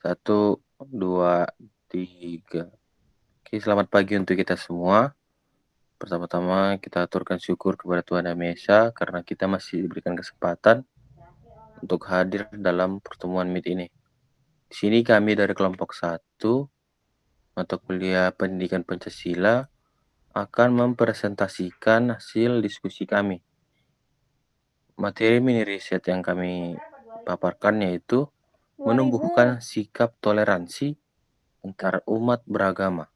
Satu, dua, tiga. Oke, selamat pagi untuk kita semua. Pertama-tama kita aturkan syukur kepada Tuhan Yang Maha Esa karena kita masih diberikan kesempatan untuk hadir dalam pertemuan Meet ini. Di sini kami dari kelompok 1, mata kuliah Pendidikan Pancasila, akan mempresentasikan hasil diskusi kami. Materi mini riset yang kami paparkan yaitu menumbuhkan sikap toleransi antar umat beragama.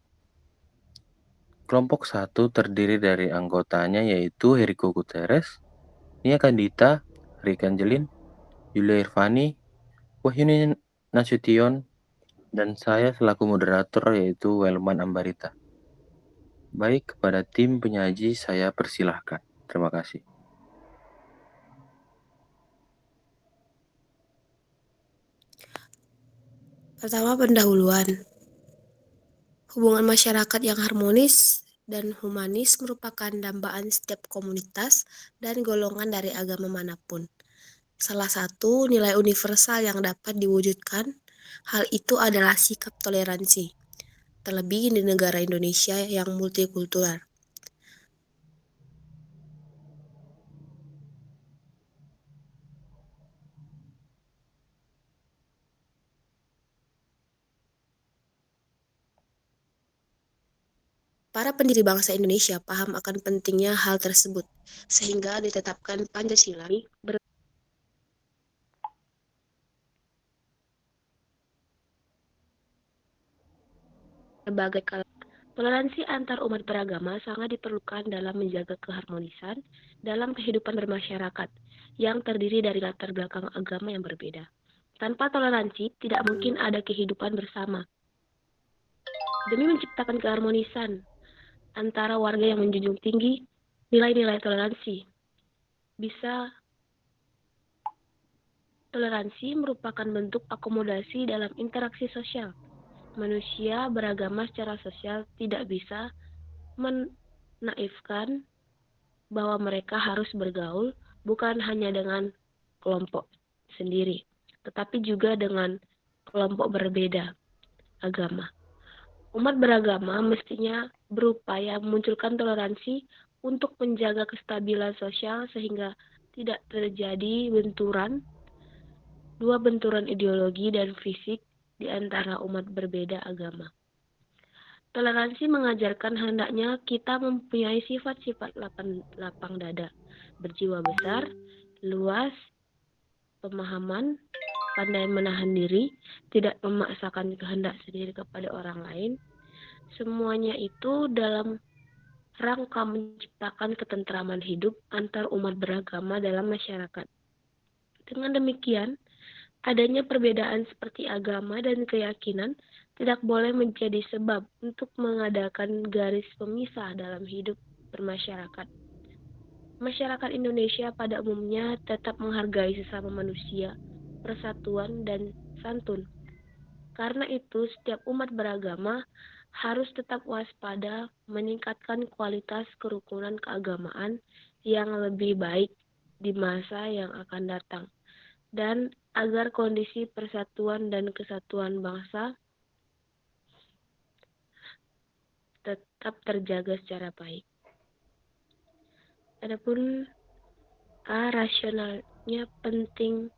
Kelompok 1 terdiri dari anggotanya yaitu Heriko Guterres, Nia Kandita, Rika Angelin, Yulia Irvani, Wahyuni Nasution, dan saya selaku moderator yaitu Welman Ambarita. Baik, kepada tim penyaji saya persilahkan. Terima kasih. Pertama, pendahuluan. Hubungan masyarakat yang harmonis dan humanis merupakan dambaan setiap komunitas dan golongan dari agama manapun. Salah satu nilai universal yang dapat diwujudkan hal itu adalah sikap toleransi, terlebih di negara Indonesia yang multikultural. Para pendiri bangsa Indonesia paham akan pentingnya hal tersebut, sehingga ditetapkan Pancasila berbagai kalangan. Toleransi antar umat beragama sangat diperlukan dalam menjaga keharmonisan dalam kehidupan bermasyarakat yang terdiri dari latar belakang agama yang berbeda. Tanpa toleransi, tidak mungkin ada kehidupan bersama. Demi menciptakan keharmonisan antara warga yang menjunjung tinggi nilai-nilai toleransi, toleransi merupakan bentuk akomodasi dalam interaksi sosial. Manusia beragama secara sosial tidak bisa menaifkan bahwa mereka harus bergaul bukan hanya dengan kelompok sendiri, tetapi juga dengan kelompok berbeda agama. Umat beragama mestinya berupaya memunculkan toleransi untuk menjaga kestabilan sosial sehingga tidak terjadi dua benturan ideologi dan fisik di antara umat berbeda agama. Toleransi mengajarkan hendaknya kita mempunyai sifat-sifat lapang dada, berjiwa besar, luas, pemahaman, pandai menahan diri, tidak memaksakan kehendak sendiri kepada orang lain. Semuanya itu dalam rangka menciptakan ketentraman hidup antar umat beragama dalam masyarakat. Dengan demikian, adanya perbedaan seperti agama dan keyakinan tidak boleh menjadi sebab untuk mengadakan garis pemisah dalam hidup bermasyarakat. Masyarakat Indonesia pada umumnya tetap menghargai sesama manusia, persatuan, dan santun. Karena itu, setiap umat beragama harus tetap waspada meningkatkan kualitas kerukunan keagamaan yang lebih baik di masa yang akan datang, dan agar kondisi persatuan dan kesatuan bangsa tetap terjaga secara baik. Adapun rasionalnya penting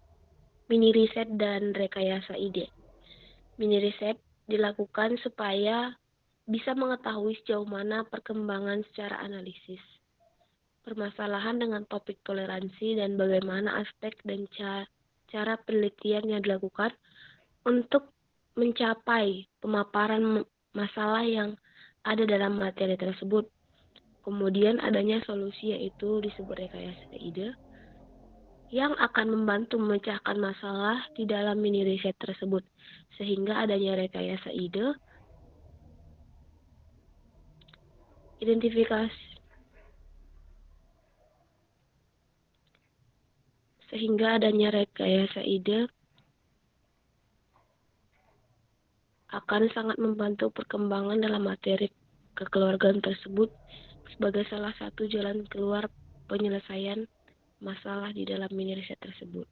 mini riset dan rekayasa ide. Mini riset dilakukan supaya bisa mengetahui sejauh mana perkembangan secara analisis permasalahan dengan topik toleransi dan bagaimana aspek dan cara penelitian yang dilakukan untuk mencapai pemaparan masalah yang ada dalam materi tersebut. Kemudian adanya solusi yaitu disebut rekayasa ide yang akan membantu memecahkan masalah di dalam mini riset tersebut. Sehingga adanya rekayasa ide, akan sangat membantu perkembangan dalam materi kekeluargaan tersebut sebagai salah satu jalan keluar penyelesaian masalah di dalam mini riset tersebut.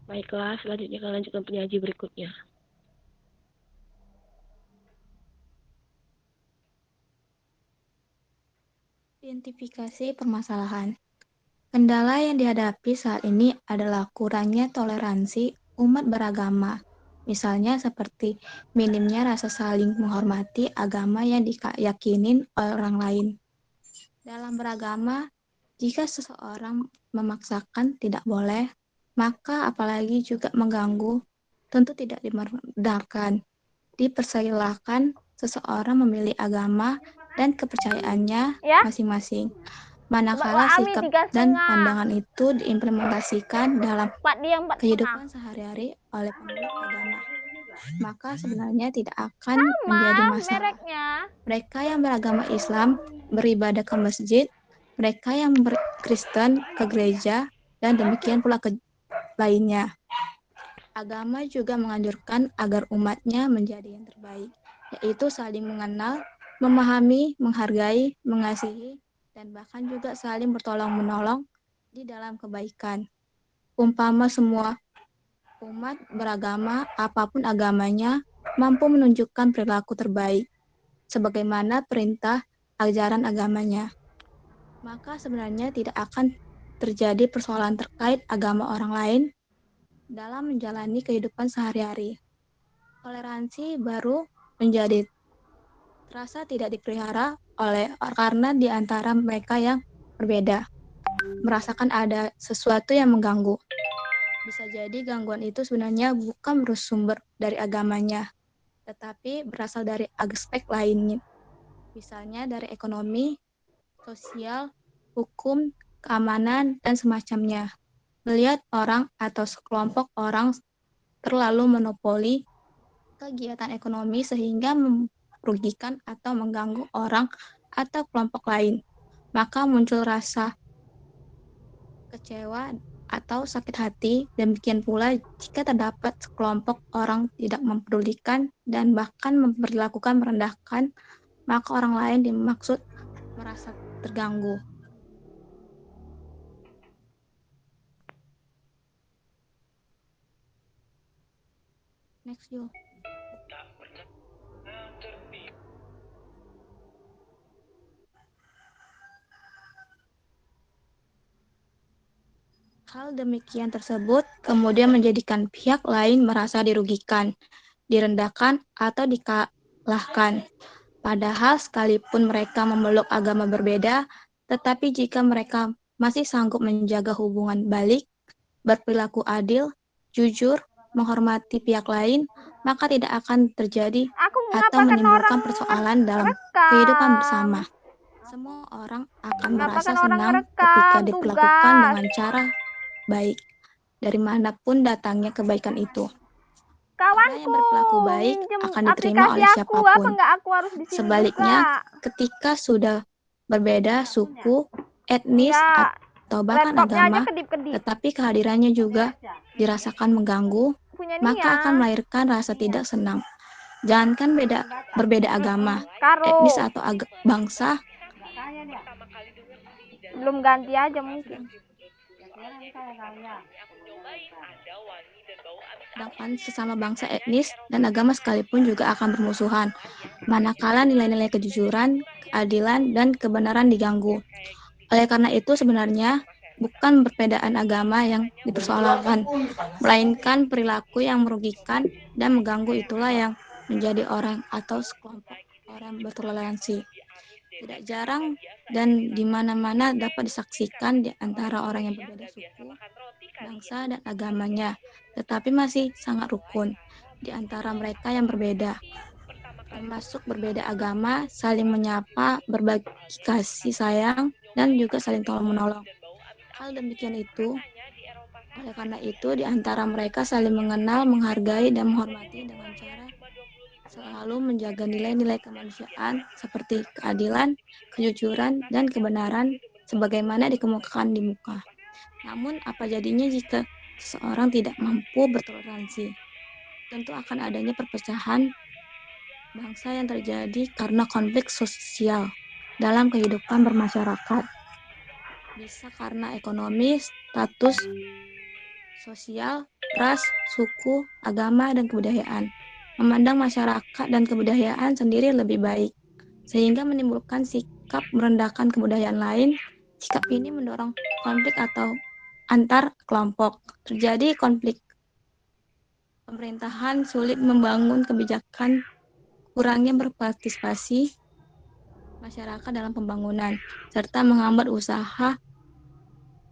Baiklah, selanjutnya kita lanjutkan penyaji berikutnya. Identifikasi permasalahan. Kendala yang dihadapi saat ini adalah kurangnya toleransi umat beragama. Misalnya seperti minimnya rasa saling menghormati agama yang diyakinin oleh orang lain. Dalam beragama, jika seseorang memaksakan tidak boleh, maka apalagi juga mengganggu, tentu tidak dibenarkan. Dipersilahkan seseorang memilih agama dan kepercayaannya Ya, masing-masing. coba Manakala Ami sikap 3,5. dan pandangan itu diimplementasikan dalam Pak dia 4,5. kehidupan sehari-hari oleh pemeluk agama, maka sebenarnya tidak akan Sama menjadi masalah. mereknya. Mereka yang beragama Islam beribadah ke masjid, mereka yang Kristen ke gereja, dan demikian pula ke lainnya. Agama juga menganjurkan agar umatnya menjadi yang terbaik, yaitu saling mengenal, memahami, menghargai, mengasihi, dan bahkan juga saling bertolong-menolong di dalam kebaikan. Umpama semua umat beragama, apapun agamanya, mampu menunjukkan perilaku terbaik, sebagaimana perintah ajaran agamanya, maka sebenarnya tidak akan terjadi persoalan terkait agama orang lain dalam menjalani kehidupan sehari-hari. Toleransi baru menjadi terasa tidak dipelihara karena di antara mereka yang berbeda merasakan ada sesuatu yang mengganggu. Bisa jadi gangguan itu sebenarnya bukan bersumber dari agamanya, tetapi berasal dari aspek lainnya. Misalnya dari ekonomi, sosial, hukum, keamanan, dan semacamnya. Melihat orang atau sekelompok orang terlalu monopoli kegiatan ekonomi sehingga merugikan atau mengganggu orang atau kelompok lain, maka muncul rasa kecewa atau sakit hati. Demikian pula jika terdapat sekelompok orang tidak mempedulikan dan bahkan memperlakukan merendahkan, maka orang lain dimaksud merasa terganggu. Next, yuk. Hal demikian tersebut kemudian menjadikan pihak lain merasa dirugikan, direndahkan, atau dikalahkan. Padahal sekalipun mereka memeluk agama berbeda, tetapi jika mereka masih sanggup menjaga hubungan balik, berperilaku adil, jujur, menghormati pihak lain, maka tidak akan terjadi Aku atau mengapakan menimbulkan orang persoalan dalam kehidupan bersama. rekam. Semua orang akan merasa Mengapakan orang senang ketika merekam diperlakukan tugas. dengan cara baik, dari manapun datangnya kebaikan itu. Orang yang Kawanku berperilaku baik minjem akan diterima aplikasi oleh aku, apa siapapun. nggak aku harus di sini Sebaliknya, juga? ketika sudah berbeda suku, etnis, Enggak, atau bahkan laptopnya aja agama, kedip-kedip. tetapi kehadirannya juga dirasakan mengganggu, Punya maka akan Nia. melahirkan rasa tidak senang. Jangankan berbeda agama, Karo. etnis atau bangsa, Belum ganti aja mungkin. sedangkan sesama bangsa, etnis, dan agama sekalipun juga akan bermusuhan, manakala nilai-nilai kejujuran, keadilan, dan kebenaran diganggu. Oleh karena itu sebenarnya bukan perbedaan agama yang dipersoalkan, melainkan perilaku yang merugikan dan mengganggu itulah yang menjadi orang atau sekelompok orang bertoleransi. Tidak jarang dan di mana-mana dapat disaksikan di antara orang yang berbeda suku, bangsa, dan agamanya, tetapi masih sangat rukun di antara mereka yang berbeda, termasuk berbeda agama, saling menyapa, berbagi kasih sayang, dan juga saling tolong-menolong. Hal demikian itu, oleh karena itu, di antara mereka saling mengenal, menghargai, dan menghormati dengan cara selalu menjaga nilai-nilai kemanusiaan seperti keadilan, kejujuran, dan kebenaran sebagaimana dikemukakan di muka. Namun, apa jadinya jika seseorang tidak mampu bertoleransi? Tentu akan adanya perpecahan bangsa yang terjadi karena konflik sosial dalam kehidupan bermasyarakat. Bisa karena ekonomi, status sosial, ras, suku, agama, dan kebudayaan. Memandang masyarakat dan kebudayaan sendiri lebih baik, sehingga menimbulkan sikap merendahkan kebudayaan lain. Sikap ini mendorong konflik atau antar kelompok. Terjadi konflik pemerintahan, sulit membangun kebijakan, kurangnya berpartisipasi masyarakat dalam pembangunan, serta menghambat usaha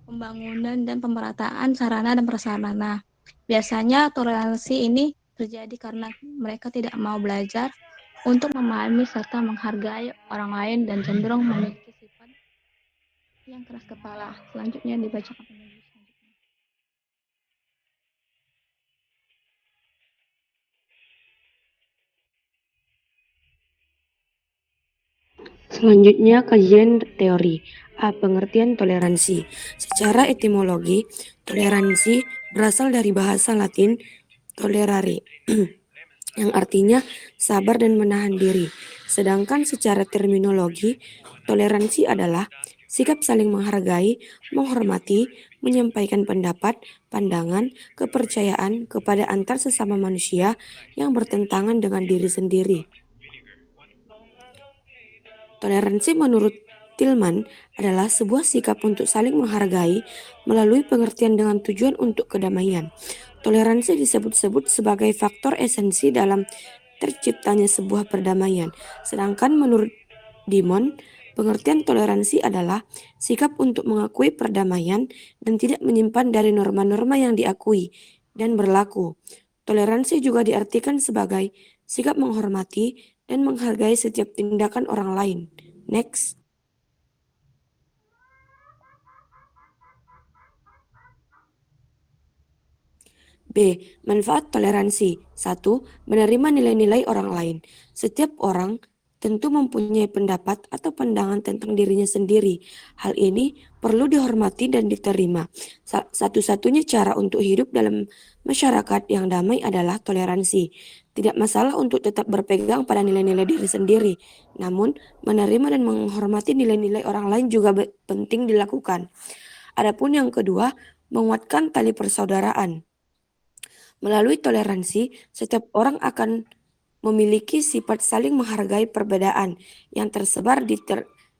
pembangunan dan pemerataan sarana dan prasarana. Biasanya toleransi ini terjadi karena mereka tidak mau belajar untuk memahami serta menghargai orang lain dan cenderung memiliki sifat yang keras kepala. Selanjutnya dibacakan penulis selanjutnya. Selanjutnya, kajian teori. A. Pengertian toleransi. Secara etimologi, toleransi berasal dari bahasa Latin tolerare, yang artinya sabar dan menahan diri. Sedangkan secara terminologi, toleransi adalah sikap saling menghargai, menghormati, menyampaikan pendapat, pandangan, kepercayaan kepada antar sesama manusia yang bertentangan dengan diri sendiri. Toleransi menurut Tillman adalah sebuah sikap untuk saling menghargai melalui pengertian dengan tujuan untuk kedamaian. Toleransi disebut-sebut sebagai faktor esensi dalam terciptanya sebuah perdamaian. Sedangkan menurut Dimon, pengertian toleransi adalah sikap untuk mengakui perdamaian dan tidak menyimpan dari norma-norma yang diakui dan berlaku. Toleransi juga diartikan sebagai sikap menghormati dan menghargai setiap tindakan orang lain. Next. B. Manfaat toleransi. 1. Menerima nilai-nilai orang lain. Setiap orang tentu mempunyai pendapat atau pandangan tentang dirinya sendiri. Hal ini perlu dihormati dan diterima. Satu-satunya cara untuk hidup dalam masyarakat yang damai adalah toleransi. Tidak masalah untuk tetap berpegang pada nilai-nilai diri sendiri. Namun, menerima dan menghormati nilai-nilai orang lain juga penting dilakukan. Adapun yang kedua, menguatkan tali persaudaraan. Melalui toleransi, setiap orang akan memiliki sifat saling menghargai perbedaan yang tersebar di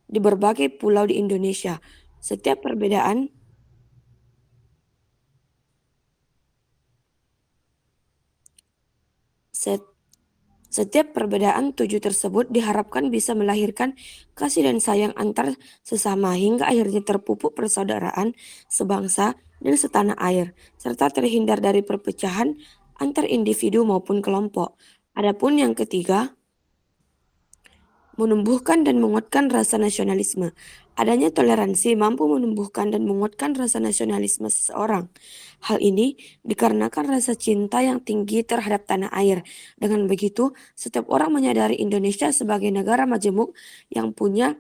berbagai pulau di Indonesia. Setiap perbedaan tujuh tersebut diharapkan bisa melahirkan kasih dan sayang antar sesama hingga akhirnya terpupuk persaudaraan sebangsa dan setanah air, serta terhindar dari perpecahan antar individu maupun kelompok. Adapun yang ketiga, menumbuhkan dan menguatkan rasa nasionalisme. Adanya toleransi mampu menumbuhkan dan menguatkan rasa nasionalisme seseorang. Hal ini dikarenakan rasa cinta yang tinggi terhadap tanah air. Dengan begitu, setiap orang menyadari Indonesia sebagai negara majemuk yang punya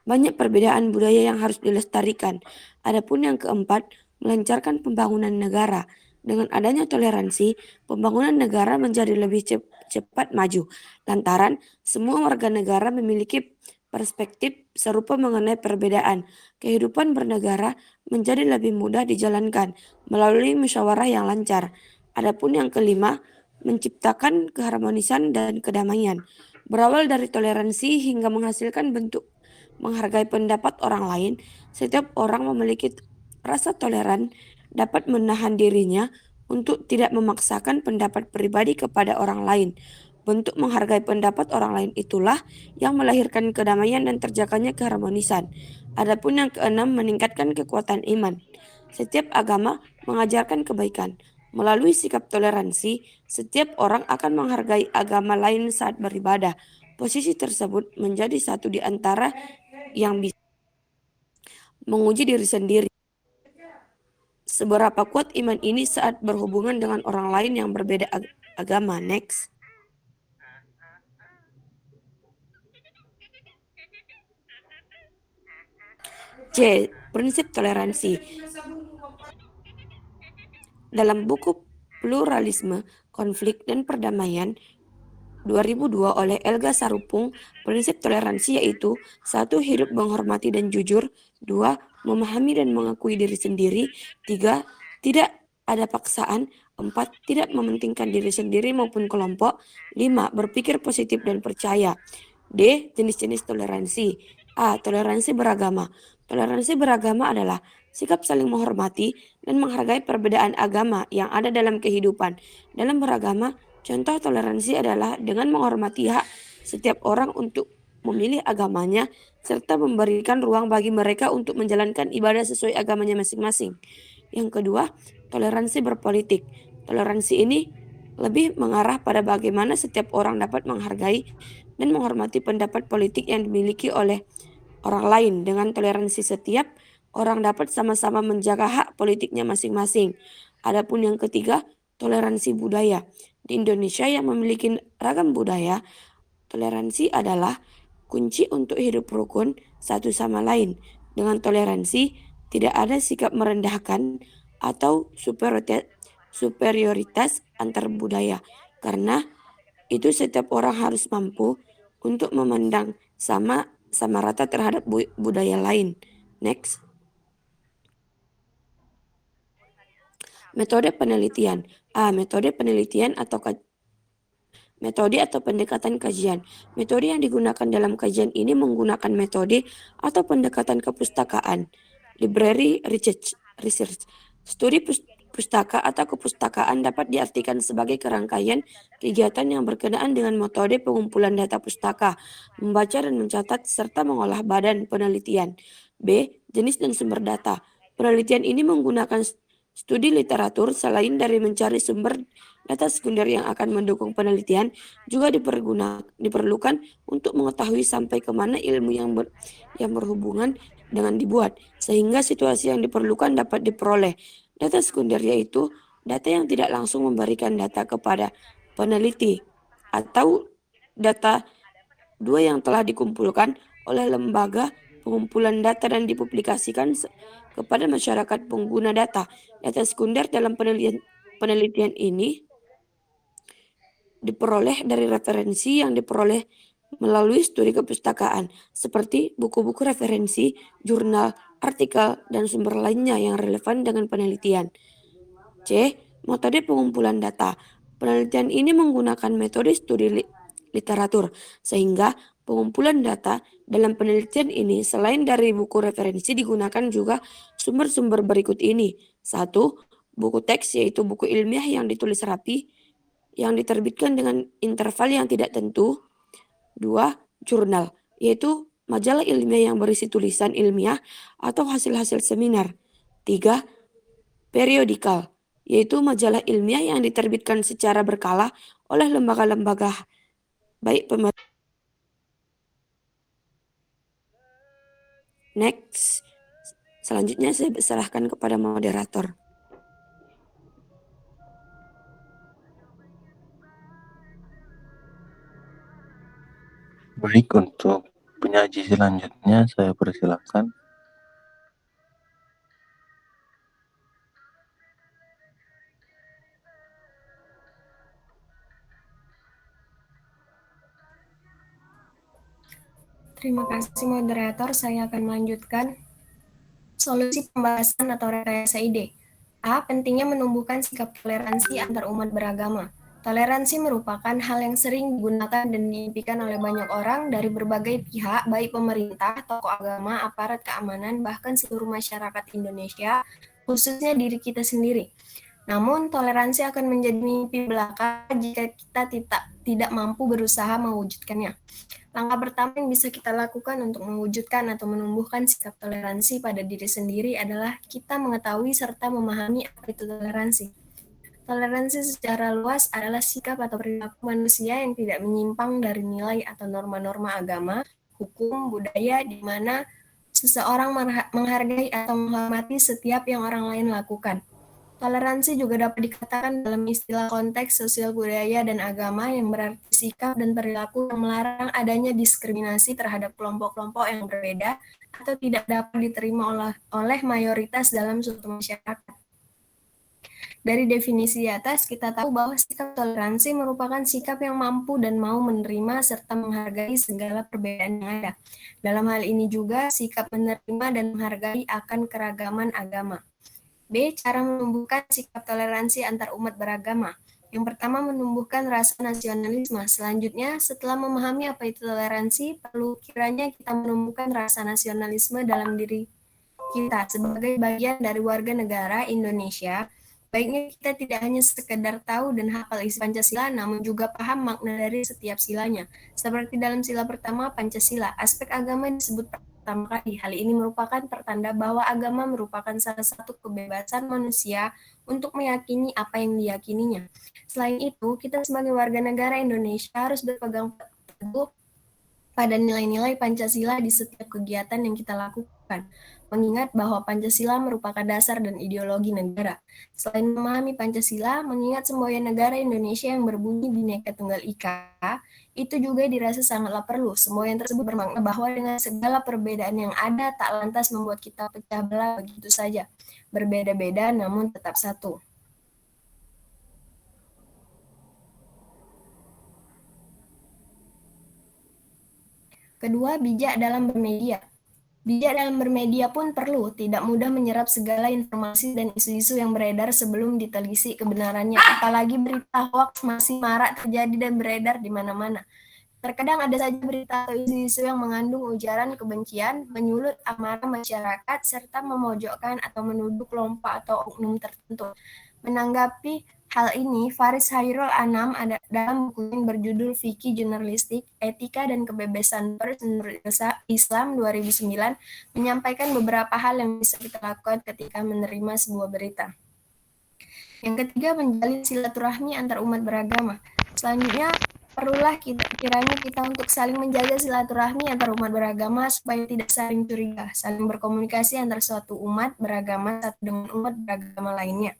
banyak perbedaan budaya yang harus dilestarikan. Adapun yang keempat, melancarkan pembangunan negara. Dengan adanya toleransi, pembangunan negara menjadi lebih cepat maju. Lantaran semua warga negara memiliki perspektif serupa mengenai perbedaan. Kehidupan bernegara menjadi lebih mudah dijalankan melalui musyawarah yang lancar. Adapun yang kelima, menciptakan keharmonisan dan kedamaian. Berawal dari toleransi hingga menghasilkan bentuk menghargai pendapat orang lain, setiap orang memiliki rasa toleran dapat menahan dirinya untuk tidak memaksakan pendapat pribadi kepada orang lain. Bentuk menghargai pendapat orang lain itulah yang melahirkan kedamaian dan terjaganya keharmonisan. Adapun yang keenam, meningkatkan kekuatan iman. Setiap agama mengajarkan kebaikan. Melalui sikap toleransi, setiap orang akan menghargai agama lain saat beribadah. Posisi tersebut menjadi satu di antara yang bisa menguji diri sendiri. Seberapa kuat iman ini saat berhubungan dengan orang lain yang berbeda agama. Next. C. Prinsip toleransi. Dalam buku Pluralisme, Konflik, dan Perdamaian 2002 oleh Elga Sarupung, prinsip toleransi yaitu 1. Hidup menghormati dan jujur. 2. Memahami dan mengakui diri sendiri. 3. Tidak ada paksaan. 4. Tidak mementingkan diri sendiri maupun kelompok. 5. Berpikir positif dan percaya. D. Jenis-jenis toleransi. A. Toleransi beragama. Toleransi beragama adalah sikap saling menghormati dan menghargai perbedaan agama yang ada dalam kehidupan. Dalam beragama, contoh toleransi adalah dengan menghormati hak setiap orang untuk memilih agamanya serta memberikan ruang bagi mereka untuk menjalankan ibadah sesuai agamanya masing-masing. Yang kedua, toleransi berpolitik. Toleransi ini lebih mengarah pada bagaimana setiap orang dapat menghargai dan menghormati pendapat politik yang dimiliki oleh orang lain. Dengan toleransi, setiap orang dapat sama-sama menjaga hak politiknya masing-masing. Adapun yang ketiga, toleransi budaya. Di Indonesia yang memiliki ragam budaya, toleransi adalah kunci untuk hidup rukun satu sama lain. Dengan toleransi, tidak ada sikap merendahkan atau superioritas antar budaya. Karena itu setiap orang harus mampu untuk memandang sama rata terhadap budaya lain. Next. Metode penelitian. A. Metode penelitian atau metode atau pendekatan kajian. Metode yang digunakan dalam kajian ini menggunakan metode atau pendekatan kepustakaan. Library research. Studi pustaka atau kepustakaan dapat diartikan sebagai kerangkaian kegiatan yang berkenaan dengan metode pengumpulan data pustaka, membaca dan mencatat, serta mengolah badan penelitian. B. Jenis dan sumber data. Penelitian ini menggunakan studi literatur. Selain dari mencari sumber data sekunder yang akan mendukung penelitian, juga diperlukan untuk mengetahui sampai kemana ilmu yang berhubungan dengan dibuat, sehingga situasi yang diperlukan dapat diperoleh. Data sekunder yaitu data yang tidak langsung memberikan data kepada peneliti, atau data dua yang telah dikumpulkan oleh lembaga pengumpulan data dan dipublikasikan kepada masyarakat pengguna data. Data sekunder dalam penelitian ini diperoleh dari referensi yang diperoleh melalui studi kepustakaan, seperti buku-buku referensi, jurnal, artikel, dan sumber lainnya yang relevan dengan penelitian. C. Metode pengumpulan data. Penelitian ini menggunakan metode studi literatur, sehingga pengumpulan data dalam penelitian ini selain dari buku referensi digunakan juga sumber-sumber berikut ini. 1. Buku teks, yaitu buku ilmiah yang ditulis rapi, yang diterbitkan dengan interval yang tidak tentu. 2. Jurnal, yaitu majalah ilmiah yang berisi tulisan ilmiah atau hasil-hasil seminar. 3. Periodikal, yaitu majalah ilmiah yang diterbitkan secara berkala oleh lembaga-lembaga baik pemerintah. Next. Selanjutnya saya serahkan kepada moderator. Baik, untuk penyaji selanjutnya saya persilakan. Terima kasih moderator, saya akan melanjutkan solusi pembahasan atau rekayasa ide. A. Pentingnya menumbuhkan sikap toleransi antar umat beragama. Toleransi merupakan hal yang sering digunakan dan diimpikan oleh banyak orang dari berbagai pihak, baik pemerintah, tokoh agama, aparat keamanan, bahkan seluruh masyarakat Indonesia, khususnya diri kita sendiri. Namun, toleransi akan menjadi mimpi belaka jika kita tidak mampu berusaha mewujudkannya. Langkah pertama yang bisa kita lakukan untuk mewujudkan atau menumbuhkan sikap toleransi pada diri sendiri adalah kita mengetahui serta memahami apa itu toleransi. Toleransi secara luas adalah sikap atau perilaku manusia yang tidak menyimpang dari nilai atau norma-norma agama, hukum, budaya, di mana seseorang menghargai atau menghormati setiap yang orang lain lakukan. Toleransi juga dapat dikatakan dalam istilah konteks sosial budaya dan agama yang berarti sikap dan perilaku yang melarang adanya diskriminasi terhadap kelompok-kelompok yang berbeda atau tidak dapat diterima oleh mayoritas dalam suatu masyarakat. Dari definisi di atas, kita tahu bahwa sikap toleransi merupakan sikap yang mampu dan mau menerima serta menghargai segala perbedaan yang ada. Dalam hal ini juga, sikap menerima dan menghargai akan keragaman agama. B. Cara menumbuhkan sikap toleransi antar umat beragama. Yang pertama, menumbuhkan rasa nasionalisme. Selanjutnya, setelah memahami apa itu toleransi, perlu kiranya kita menumbuhkan rasa nasionalisme dalam diri kita sebagai bagian dari warga negara Indonesia. Baiknya kita tidak hanya sekedar tahu dan hafal isi Pancasila, namun juga paham makna dari setiap silanya. Seperti dalam sila pertama Pancasila, aspek agama disebut pertama kali. Hal ini merupakan pertanda bahwa agama merupakan salah satu kebebasan manusia untuk meyakini apa yang diyakininya. Selain itu, kita sebagai warga negara Indonesia harus berpegang teguh pada nilai-nilai Pancasila di setiap kegiatan yang kita lakukan, mengingat bahwa Pancasila merupakan dasar dan ideologi negara. Selain memahami Pancasila, mengingat semboyan negara Indonesia yang berbunyi Bhinneka Tunggal Ika, itu juga dirasa sangatlah perlu. Semboyan tersebut bermakna bahwa dengan segala perbedaan yang ada, tak lantas membuat kita pecah belah begitu saja. Berbeda-beda namun tetap satu. Kedua, bijak dalam bermedia. Bijak dalam bermedia pun perlu, tidak mudah menyerap segala informasi dan isu-isu yang beredar sebelum ditelisik kebenarannya. Apalagi berita hoax masih marak terjadi dan beredar di mana-mana. Terkadang ada saja berita atau isu-isu yang mengandung ujaran kebencian, menyulut amarah masyarakat, serta memojokkan atau menuduh kelompok atau oknum tertentu. Menanggapi hal ini, Faris Hairul Anam dalam buku yang berjudul Fikih Jurnalistik, Etika dan Kebebasan Pers menurut Islam 2009 menyampaikan beberapa hal yang bisa kita lakukan ketika menerima sebuah berita. Yang ketiga, menjalin silaturahmi antar umat beragama. Selanjutnya, perlulah kiranya kita untuk saling menjaga silaturahmi antar umat beragama supaya tidak saling curiga, saling berkomunikasi antar suatu umat beragama satu dengan umat beragama lainnya.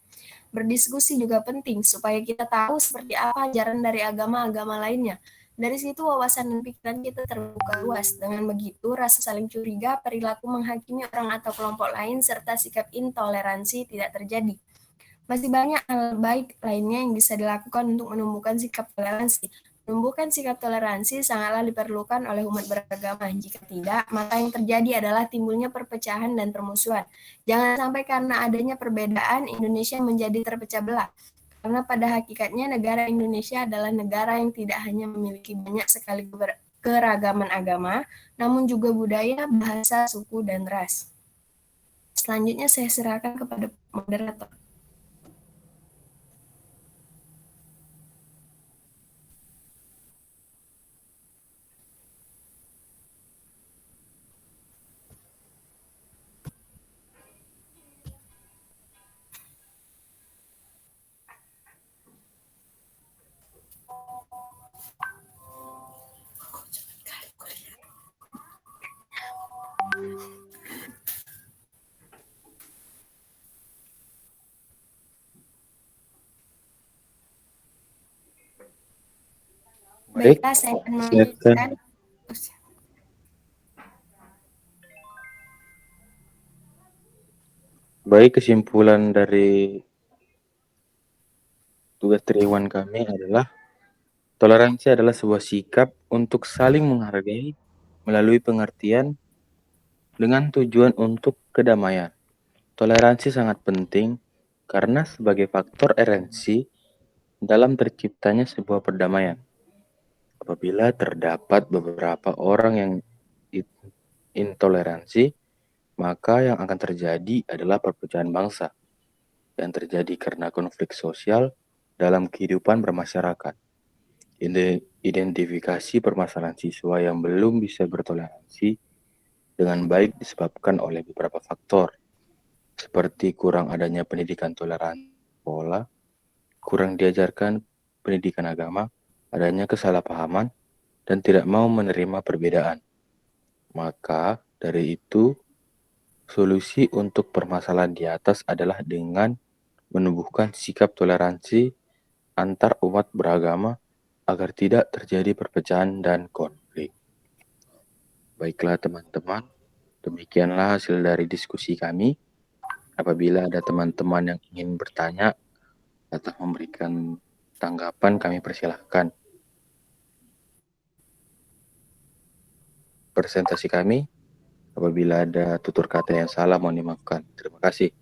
Berdiskusi juga penting supaya kita tahu seperti apa ajaran dari agama-agama lainnya. Dari situ wawasan dan pikiran kita terbuka luas. Dengan begitu, rasa saling curiga, perilaku menghakimi orang atau kelompok lain, serta sikap intoleransi tidak terjadi. Masih banyak hal baik lainnya yang bisa dilakukan untuk menumbuhkan sikap toleransi. Menumbuhkan sikap toleransi sangatlah diperlukan oleh umat beragama. Jika tidak, maka yang terjadi adalah timbulnya perpecahan dan permusuhan. Jangan sampai karena adanya perbedaan, Indonesia menjadi terpecah belah. Karena pada hakikatnya negara Indonesia adalah negara yang tidak hanya memiliki banyak sekali keragaman agama, namun juga budaya, bahasa, suku, dan ras. Selanjutnya saya serahkan kepada moderator. Baik, Baiklah, saya akan silakan. melanjutkan. Baik, kesimpulan dari tugas triwan kami adalah toleransi adalah sebuah sikap untuk saling menghargai melalui pengertian dengan tujuan untuk kedamaian. Toleransi sangat penting karena sebagai faktor esensi dalam terciptanya sebuah perdamaian. Apabila terdapat beberapa orang yang intoleransi, maka yang akan terjadi adalah perpecahan bangsa yang terjadi karena konflik sosial dalam kehidupan bermasyarakat. Identifikasi permasalahan siswa yang belum bisa bertoleransi dengan baik disebabkan oleh beberapa faktor, seperti kurang adanya pendidikan toleransi sekolah, kurang diajarkan pendidikan agama, adanya kesalahpahaman, dan tidak mau menerima perbedaan. Maka dari itu, solusi untuk permasalahan di atas adalah dengan menumbuhkan sikap toleransi antar umat beragama agar tidak terjadi perpecahan dan konflik. Baiklah teman-teman, demikianlah hasil dari diskusi kami. Apabila ada teman-teman yang ingin bertanya atau memberikan tanggapan, kami persilahkan. Presentasi kami, apabila ada tutur kata yang salah mohon dimaafkan. Terima kasih.